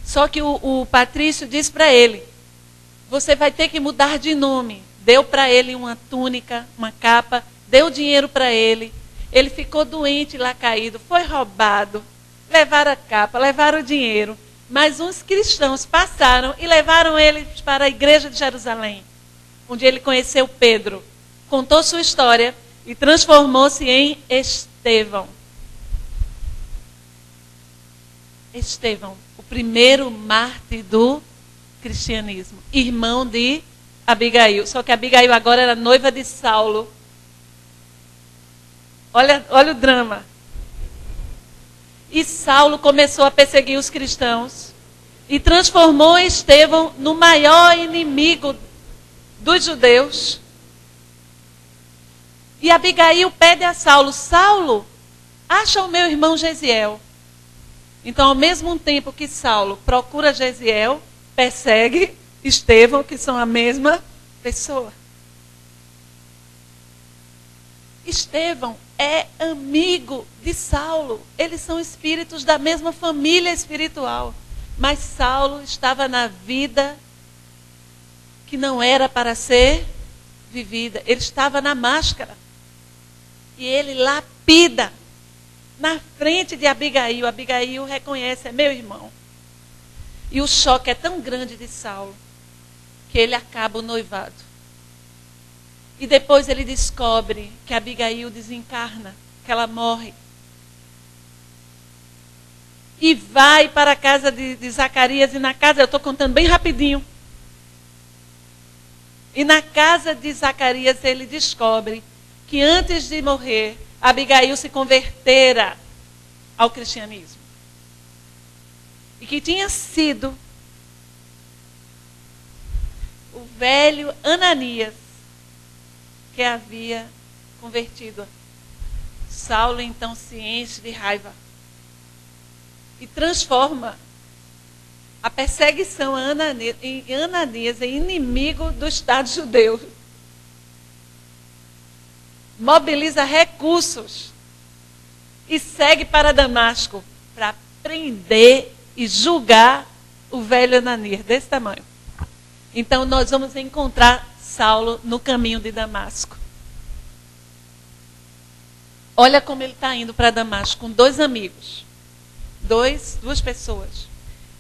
Só que o patrício diz para ele: você vai ter que mudar de nome. Deu para ele uma túnica, uma capa, deu dinheiro para ele. Ele ficou doente lá caído, foi roubado. Levaram a capa, levaram o dinheiro. Mas uns cristãos passaram e levaram ele para a igreja de Jerusalém, onde ele conheceu Pedro. Contou sua história e transformou-se em Estevão. Estevão, o primeiro mártir do cristianismo, irmão de Abigail. Só que Abigail agora era noiva de Saulo. Olha o drama. E Saulo começou a perseguir os cristãos e transformou Estevão no maior inimigo dos judeus. E Abigail pede a Saulo: Saulo, acha o meu irmão Gesiel. Então, ao mesmo tempo que Saulo procura Gesiel, persegue Estevão, que são a mesma pessoa. Estevão é amigo de Saulo. Eles são espíritos da mesma família espiritual. Mas Saulo estava na vida que não era para ser vivida. Ele estava na máscara. E ele lapida na frente de Abigail. Abigail reconhece: é meu irmão. E o choque é tão grande de Saulo que ele acaba o noivado. E depois ele descobre que Abigail desencarna, que ela morre. E vai para a casa de Zacarias. E na casa, eu estou contando bem rapidinho. E na casa de Zacarias ele descobre que antes de morrer, Abigail se convertera ao cristianismo. E que tinha sido o velho Ananias que havia convertido. Saulo então se enche de raiva e transforma a perseguição a Ananias em inimigo do Estado judeu. Mobiliza recursos e segue para Damasco para prender e julgar o velho Ananias, desse tamanho. Então nós vamos encontrar Saulo no caminho de Damasco. Olha como ele está indo para Damasco com dois amigos. Duas pessoas.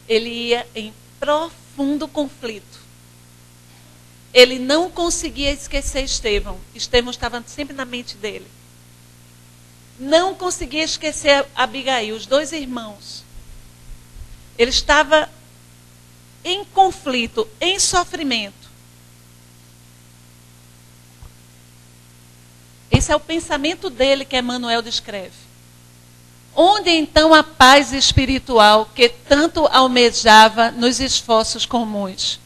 Ele ia em profundo conflito. Ele não conseguia esquecer Estevão. Estevão estava sempre na mente dele. Não conseguia esquecer Abigail, os dois irmãos. Ele estava em conflito, em sofrimento. Esse é o pensamento dele que Emmanuel descreve. Onde então a paz espiritual que tanto almejava nos esforços comuns?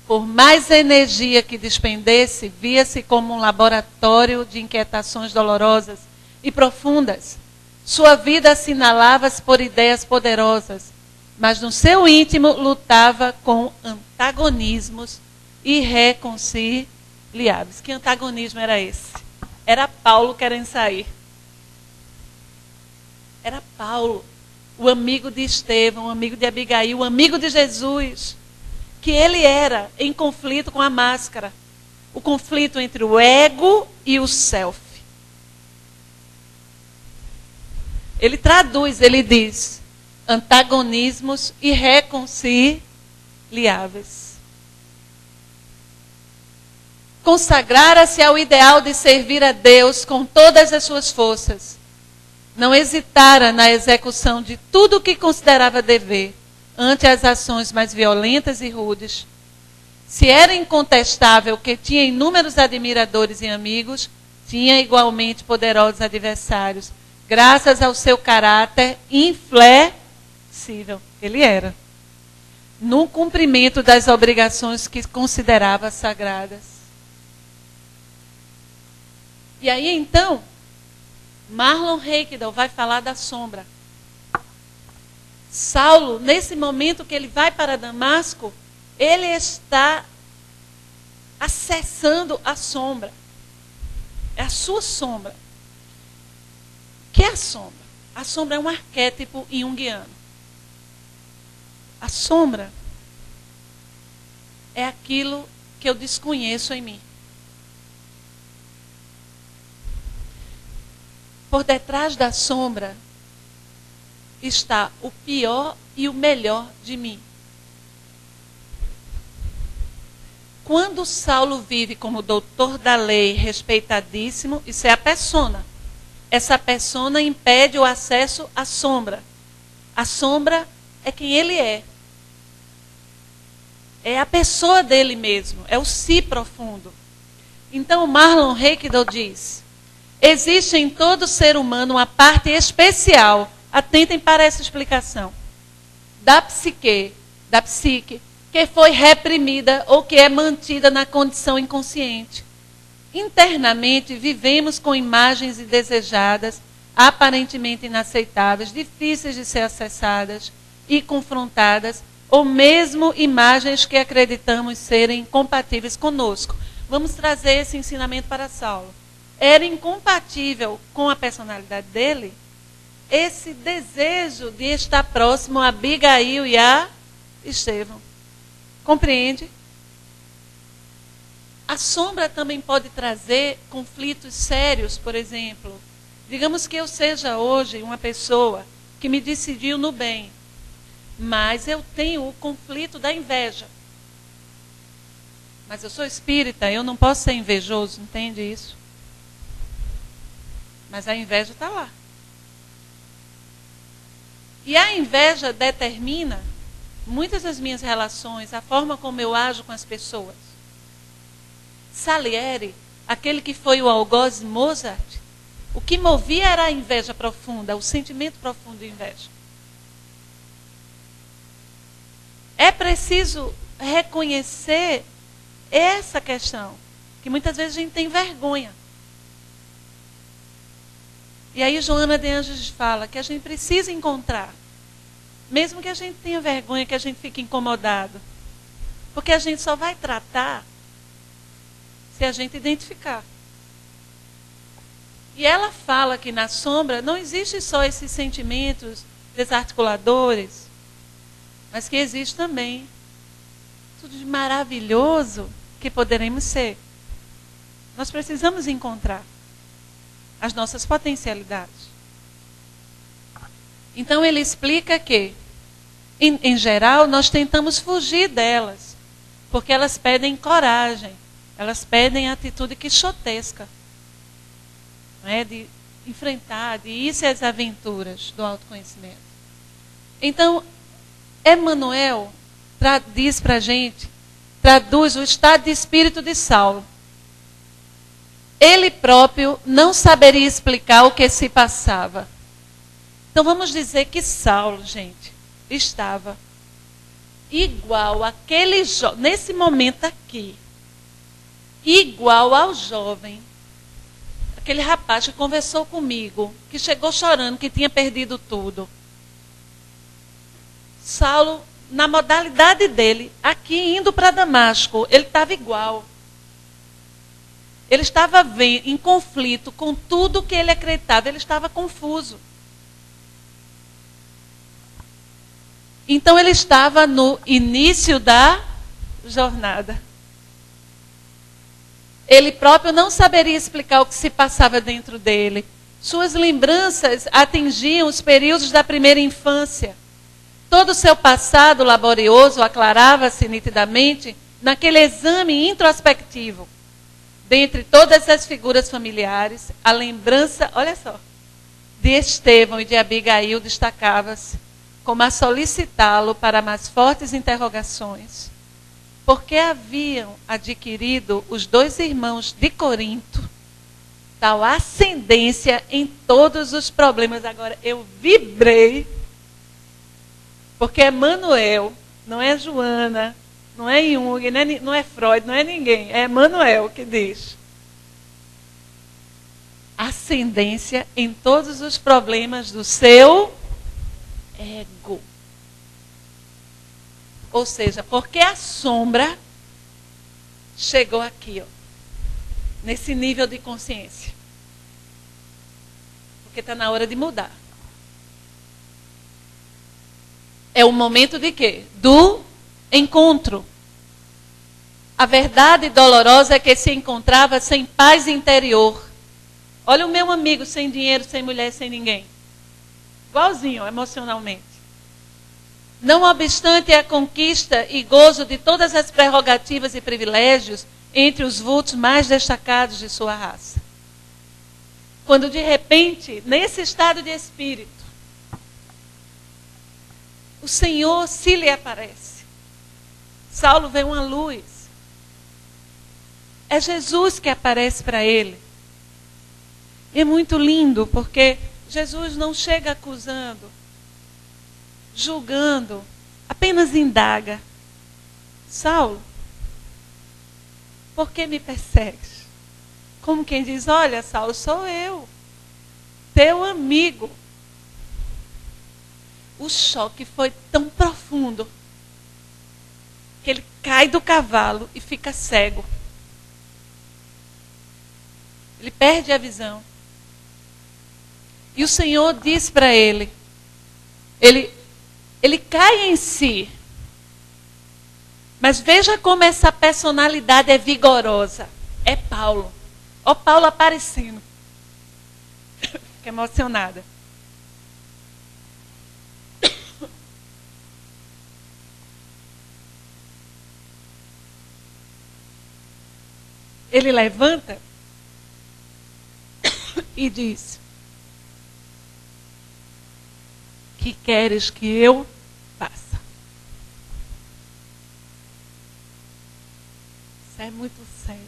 Por mais energia que despendesse, via-se como um laboratório de inquietações dolorosas e profundas. Sua vida assinalava-se por ideias poderosas, mas no seu íntimo lutava com antagonismos irreconciliáveis. Que antagonismo era esse? Era Paulo querendo sair. Era Paulo, o amigo de Estevão, o amigo de Abigail, o amigo de Jesus, que ele era em conflito com a máscara. O conflito entre o ego e o self. Ele traduz, ele diz: antagonismos irreconciliáveis. Consagrara-se ao ideal de servir a Deus com todas as suas forças. Não hesitara na execução de tudo o que considerava dever, ante as ações mais violentas e rudes. Se era incontestável que tinha inúmeros admiradores e amigos, tinha igualmente poderosos adversários, graças ao seu caráter inflexível. Ele era. No cumprimento das obrigações que considerava sagradas. E aí, então, Marlon Reikdal vai falar da sombra. Saulo, nesse momento que ele vai para Damasco, ele está acessando a sombra. É a sua sombra. O que é a sombra? A sombra é um arquétipo junguiano. A sombra é aquilo que eu desconheço em mim. Por detrás da sombra está o pior e o melhor de mim. Quando Saulo vive como doutor da lei, respeitadíssimo, isso é a persona. Essa persona impede o acesso à sombra. A sombra é quem ele é. É a pessoa dele mesmo, é o si profundo. Então, Marlon Reikdal diz: existe em todo ser humano uma parte especial, atentem para essa explicação, da psique, que foi reprimida ou que é mantida na condição inconsciente. Internamente, vivemos com imagens indesejadas, aparentemente inaceitáveis, difíceis de ser acessadas e confrontadas, ou mesmo imagens que acreditamos serem compatíveis conosco. Vamos trazer esse ensinamento para Saulo. Era incompatível com a personalidade dele esse desejo de estar próximo a Abigail e a Estevão. Compreende? A sombra também pode trazer conflitos sérios, por exemplo. Digamos que eu seja hoje uma pessoa que me decidiu no bem, mas eu tenho o conflito da inveja. Mas eu sou espírita, eu não posso ser invejoso, entende isso? Mas a inveja está lá. E a inveja determina muitas das minhas relações, a forma como eu ajo com as pessoas. Salieri, aquele que foi o algoz de Mozart, o que movia era a inveja profunda, o sentimento profundo de inveja. É preciso reconhecer essa questão, que muitas vezes a gente tem vergonha. E aí Joana de Anjos fala que a gente precisa encontrar, mesmo que a gente tenha vergonha, que a gente fique incomodado, porque a gente só vai tratar se a gente identificar. E ela fala que na sombra não existe só esses sentimentos desarticuladores, mas que existe também tudo de maravilhoso que poderemos ser. Nós precisamos encontrar as nossas potencialidades. Então ele explica que, em geral, nós tentamos fugir delas, porque elas pedem coragem, elas pedem atitude quixotesca, não é? De enfrentar, de ir às aventuras do autoconhecimento. Então, Emmanuel diz para a gente, traduz o estado de espírito de Saulo. Ele próprio não saberia explicar o que se passava. Então vamos dizer que Saulo, gente, estava igual àquele nesse momento aqui, igual ao jovem, aquele rapaz que conversou comigo, que chegou chorando, que tinha perdido tudo. Saulo, na modalidade dele, aqui indo para Damasco, ele estava igual. Ele estava em conflito com tudo que ele acreditava, ele estava confuso. Então ele estava no início da jornada. Ele próprio não saberia explicar o que se passava dentro dele. Suas lembranças atingiam os períodos da primeira infância. Todo o seu passado laborioso aclarava-se nitidamente naquele exame introspectivo. Dentre todas as figuras familiares, a lembrança, olha só, de Estevão e de Abigail destacava-se, como a solicitá-lo para mais fortes interrogações. Porque haviam adquirido os dois irmãos de Corinto tal ascendência em todos os problemas. Agora, eu vibrei, porque Emmanuel, não é Joana, não é Jung, não é Freud, não é ninguém. É Emmanuel que diz. ascendência em todos os problemas do seu ego. Ou seja, porque a sombra chegou aqui, ó, nesse nível de consciência. Porque está na hora de mudar. É o momento de quê? Do encontro. A verdade dolorosa é que se encontrava sem paz interior. Olha o meu amigo sem dinheiro, sem mulher, sem ninguém. Igualzinho, emocionalmente. Não obstante a conquista e gozo de todas as prerrogativas e privilégios entre os vultos mais destacados de sua raça. Quando de repente, nesse estado de espírito, o Senhor se lhe aparece. Saulo vê uma luz. É Jesus que aparece para ele. E é muito lindo, porque Jesus não chega acusando, julgando, apenas indaga. Saulo, por que me persegues? Como quem diz, olha, Saulo, sou eu, teu amigo. O choque foi tão profundo que ele cai do cavalo e fica cego. Ele perde a visão. E o Senhor diz para ele, ele cai em si. Mas veja como essa personalidade é vigorosa. É Paulo. Ó Paulo aparecendo. Fico emocionada. Ele levanta e diz: que queres que eu faça? Isso é muito sério.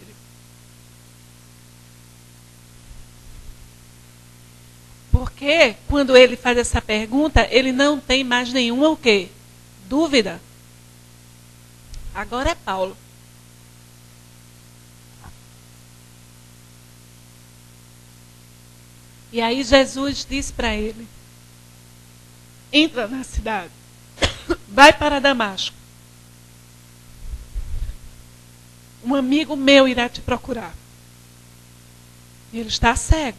Porque quando ele faz essa pergunta, ele não tem mais nenhuma o quê? Dúvida. Agora é Paulo. E aí Jesus diz para ele: entra na cidade, vai para Damasco. Um amigo meu irá te procurar. E ele está cego.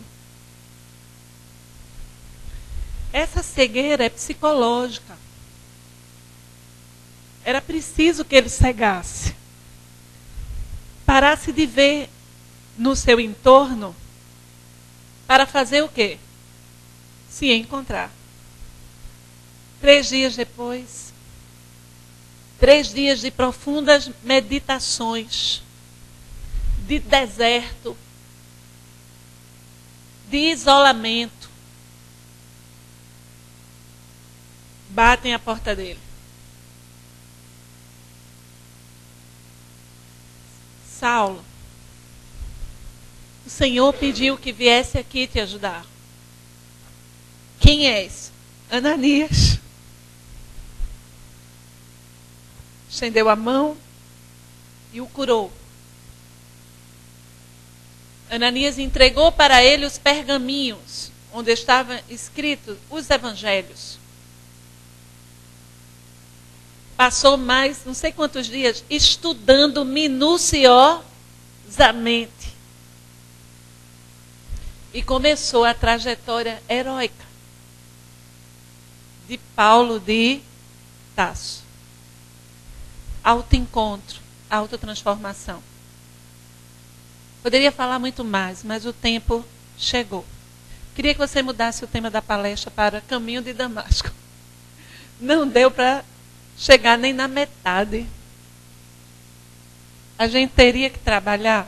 Essa cegueira é psicológica. Era preciso que ele cegasse. Parasse de ver no seu entorno para fazer o quê? Se encontrar. 3 dias depois, 3 dias de profundas meditações, de deserto, de isolamento, batem a porta dele. Saulo, o Senhor pediu que viesse aqui te ajudar. Quem és? Ananias. Estendeu a mão e o curou. Ananias entregou para ele os pergaminhos, onde estavam escritos os evangelhos. Passou mais não sei quantos dias estudando minuciosamente. E começou a trajetória heróica de Paulo de Tarso. Autoencontro, autotransformação. Poderia falar muito mais, mas o tempo chegou. Queria que você mudasse o tema da palestra para Caminho de Damasco. Não deu para chegar nem na metade. A gente teria que trabalhar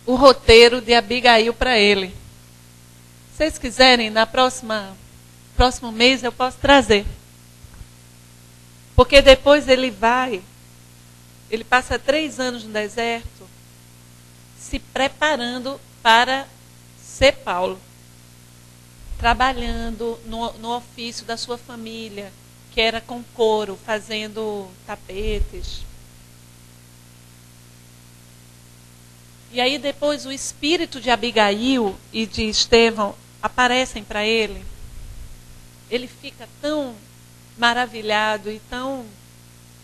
o roteiro de Abigail para ele. Se vocês quiserem, próximo mês eu posso trazer. Porque depois ele passa 3 anos no deserto, se preparando para ser Paulo. Trabalhando no ofício da sua família, que era com couro, fazendo tapetes. E aí depois o espírito de Abigail e de Estevão aparecem para ele. Ele fica tão maravilhado e tão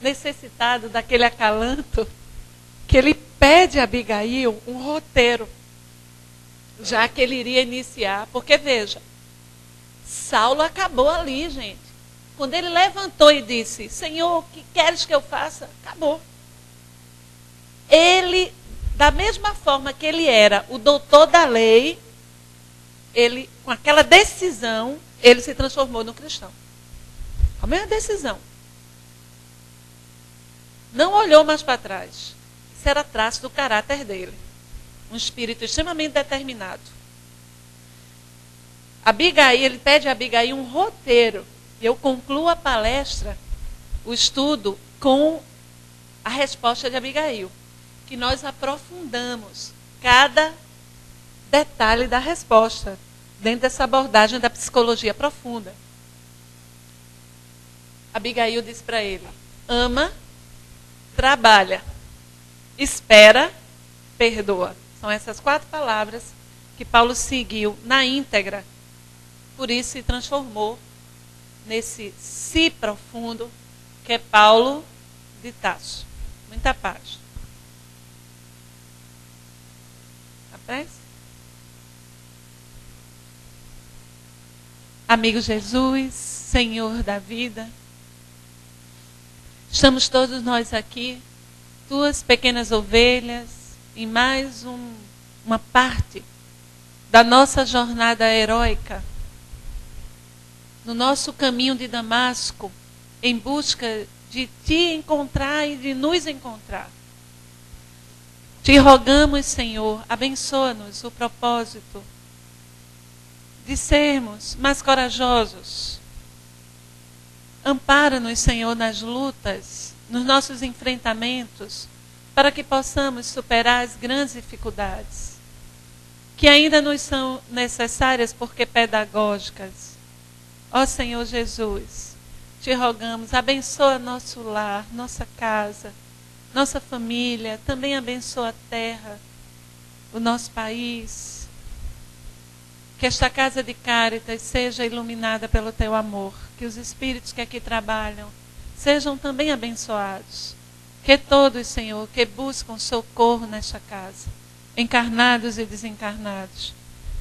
necessitado daquele acalanto que ele pede a Abigail um roteiro, já que ele iria iniciar. Porque veja, Saulo acabou ali, gente. Quando ele levantou e disse, Senhor, o que queres que eu faça? Acabou. Ele, da mesma forma que ele era o doutor da lei, ele, com aquela decisão, ele se transformou no cristão. A mesma decisão. Não olhou mais para trás. Isso era traço do caráter dele. Um espírito extremamente determinado. Abigail, ele pede a Abigail um roteiro. E eu concluo a palestra, o estudo, com a resposta de Abigail. Que nós aprofundamos cada detalhe da resposta, dentro dessa abordagem da psicologia profunda. Abigail disse para ele, ama, trabalha, espera, perdoa. São essas 4 palavras que Paulo seguiu na íntegra. Por isso se transformou nesse si profundo que é Paulo de Tarso. Muita paz. A prece? Amigo Jesus, Senhor da vida, estamos todos nós aqui, tuas pequenas ovelhas, em mais uma parte da nossa jornada heróica, no nosso caminho de Damasco, em busca de te encontrar e de nos encontrar. Te rogamos, Senhor, abençoa-nos o propósito de sermos mais corajosos. Ampara-nos, Senhor, nas lutas, nos nossos enfrentamentos, para que possamos superar as grandes dificuldades, que ainda nos são necessárias porque pedagógicas. Ó Senhor Jesus, te rogamos, abençoa nosso lar, nossa casa, nossa família, também abençoa a terra, o nosso país. Que esta casa de Cáritas seja iluminada pelo teu amor, que os espíritos que aqui trabalham sejam também abençoados. Que todos, Senhor, que buscam socorro nesta casa, encarnados e desencarnados,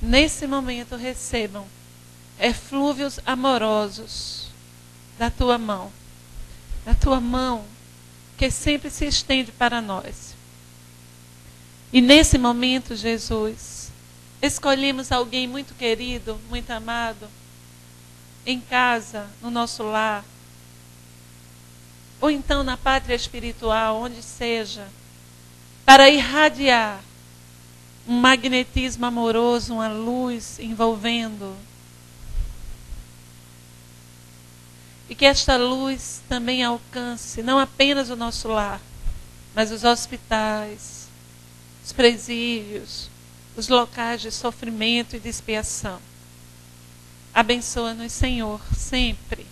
nesse momento recebam eflúvios amorosos da tua mão que sempre se estende para nós. E nesse momento, Jesus, escolhemos alguém muito querido, muito amado, em casa, no nosso lar, ou então na pátria espiritual, onde seja, para irradiar um magnetismo amoroso, uma luz envolvendo. E que esta luz também alcance não apenas o nosso lar, mas os hospitais, os presídios, os locais de sofrimento e de expiação. Abençoa-nos, Senhor, sempre.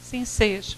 Sim seja.